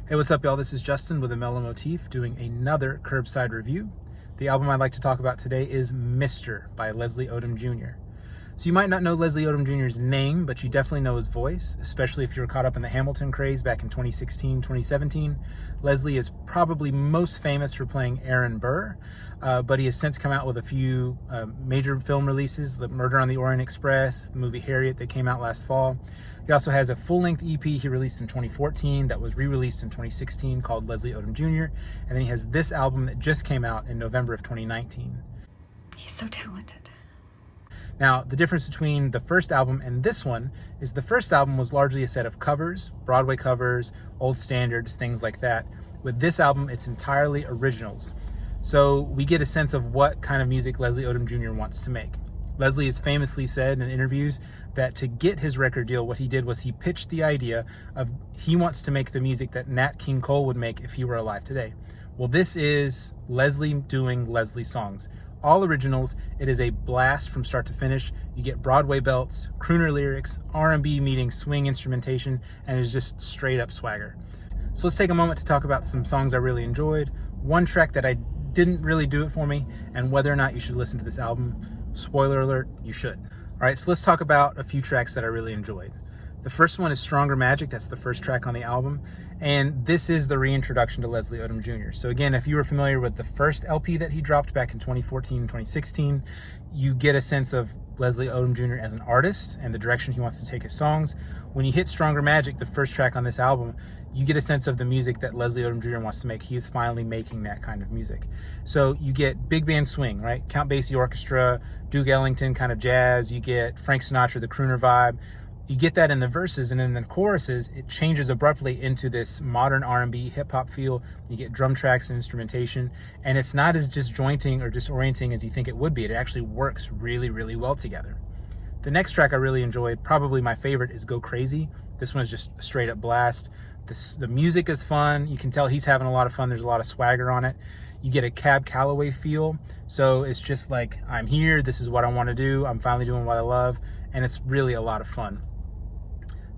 Hey, what's up, y'all? This is Justin with a Mellow Motif doing another curbside review. The album I'd like to talk about today is Mr. by Leslie Odom Jr. So you might not know Leslie Odom Jr.'s name, but you definitely know his voice, especially if you were caught up in the Hamilton craze back in 2016, 2017. Leslie is probably most famous for playing Aaron Burr, but he has since come out with a few major film releases, The Murder on the Orient Express, the movie Harriet that came out last fall. He also has a full-length EP he released in 2014 that was re-released in 2016 called Leslie Odom Jr. And then he has this album that just came out in November of 2019. He's so talented. Now, the difference between the first album and this one is the first album was largely a set of covers, Broadway covers, old standards, things like that. With this album, it's entirely originals. So we get a sense of what kind of music Leslie Odom Jr. wants to make. Leslie has famously said in interviews that to get his record deal, what he did was he pitched the idea of he wants to make the music that Nat King Cole would make if he were alive today. Well, this is Leslie doing Leslie songs. All originals. It is a blast from start to finish. You get Broadway belts, crooner lyrics, R&B meeting swing instrumentation, and it's just straight up swagger. So let's take a moment to talk about some songs I really enjoyed, one track that I didn't really do it for me, and whether or not you should listen to this album. Spoiler alert, you should. All right, so let's talk about a few tracks that I really enjoyed. The first one is Stronger Magic. That's the first track on the album. And this is the reintroduction to Leslie Odom Jr. So again, if you were familiar with the first LP that he dropped back in 2014 and 2016, you get a sense of Leslie Odom Jr. as an artist and the direction he wants to take his songs. When you hit Stronger Magic, the first track on this album, you get a sense of the music that Leslie Odom Jr. wants to make. He is finally making that kind of music. So you get big band swing, right? Count Basie Orchestra, Duke Ellington kind of jazz. You get Frank Sinatra, the crooner vibe. You get that in the verses, and in the choruses, it changes abruptly into this modern R&B hip-hop feel. You get drum tracks and instrumentation, and it's not as disjointing or disorienting as you think it would be. It actually works really, really well together. The next track I really enjoyed, probably my favorite, is Go Crazy. This one is just a straight-up blast. The music is fun. You can tell he's having a lot of fun. There's a lot of swagger on it. You get a Cab Calloway feel, so it's just like, I'm here, this is what I want to do, I'm finally doing what I love, and it's really a lot of fun.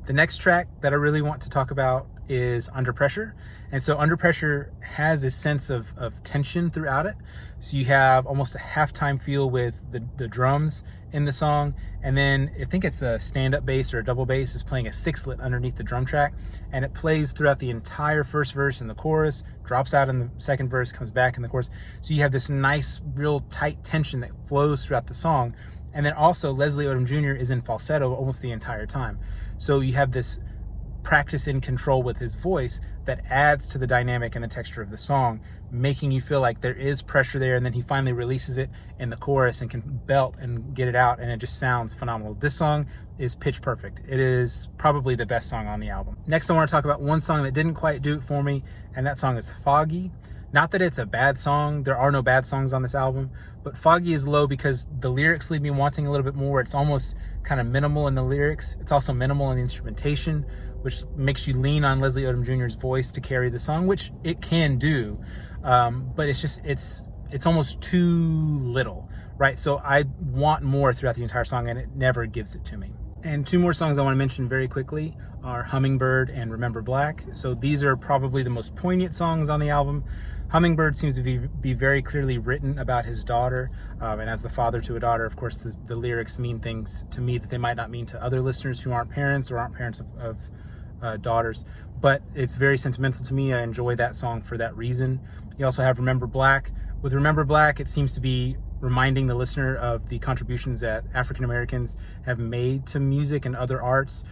The next track that I really want to talk about is Under Pressure. And so Under Pressure has a sense of tension throughout it. So you have almost a halftime feel with the drums in the song. And then I think it's a stand-up bass or a double bass is playing a sixlet underneath the drum track. And it plays throughout the entire first verse and the chorus, drops out in the second verse, comes back in the chorus. So you have this nice, real tight tension that flows throughout the song. And then also Leslie Odom Jr. is in falsetto almost the entire time. So you have this practice in control with his voice that adds to the dynamic and the texture of the song, making you feel like there is pressure there, and then he finally releases it in the chorus and can belt and get it out, and it just sounds phenomenal. This song is pitch perfect. It is probably the best song on the album. Next, I want to talk about one song that didn't quite do it for me, and that song is Foggy. Not that it's a bad song, there are no bad songs on this album, but Foggy is low because the lyrics leave me wanting a little bit more. It's almost kind of minimal in the lyrics. It's also minimal in the instrumentation, which makes you lean on Leslie Odom Jr.'s voice to carry the song, which it can do, but it's almost too little, right? So I want more throughout the entire song, and it never gives it to me. And two more songs I want to mention very quickly are Hummingbird and Remember Black. So these are probably the most poignant songs on the album. Hummingbird seems to be very clearly written about his daughter, and as the father to a daughter, of course, the lyrics mean things to me that they might not mean to other listeners who aren't parents or aren't parents of daughters, but it's very sentimental to me. I enjoy that song for that reason. You also have Remember Black. With Remember Black, it seems to be reminding the listener of the contributions that African Americans have made to music and other arts.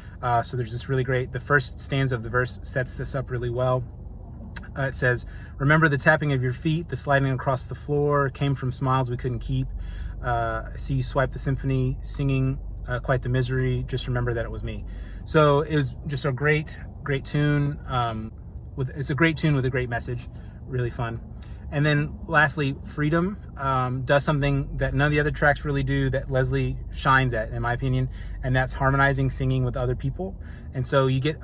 So there's this really great, the first stanza of the verse sets this up really well. It says, remember the tapping of your feet, the sliding across the floor, came from smiles we couldn't keep. I see you swipe the symphony, singing quite the misery, just remember that it was me. So it was just a great tune. It's a great tune with a great message, really fun. And then lastly, Freedom does something that none of the other tracks really do that Leslie shines at, in my opinion, and that's harmonizing singing with other people. And so you get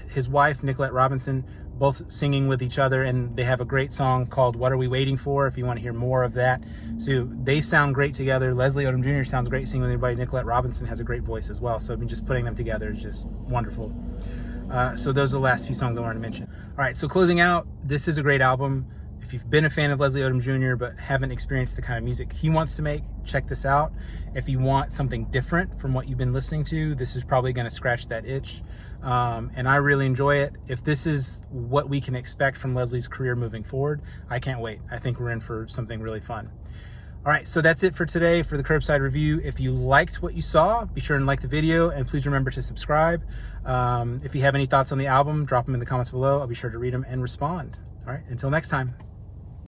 his wife, Nicolette Robinson, both singing with each other, and they have a great song called What Are We Waiting For, if you want to hear more of that. So they sound great together. Leslie Odom Jr. sounds great singing with everybody. Nicolette Robinson has a great voice as well. So I mean, just putting them together is just wonderful. So those are the last few songs I wanted to mention. All right, so closing out, this is a great album. If you've been a fan of Leslie Odom Jr. but haven't experienced the kind of music he wants to make, check this out. If you want something different from what you've been listening to, this is probably going to scratch that itch. And I really enjoy it. If this is what we can expect from Leslie's career moving forward, I can't wait. I think we're in for something really fun. All right, so that's it for today for the Curbside Review. If you liked what you saw, be sure and like the video, and please remember to subscribe. If you have any thoughts on the album, drop them in the comments below. I'll be sure to read them and respond. All right, until next time.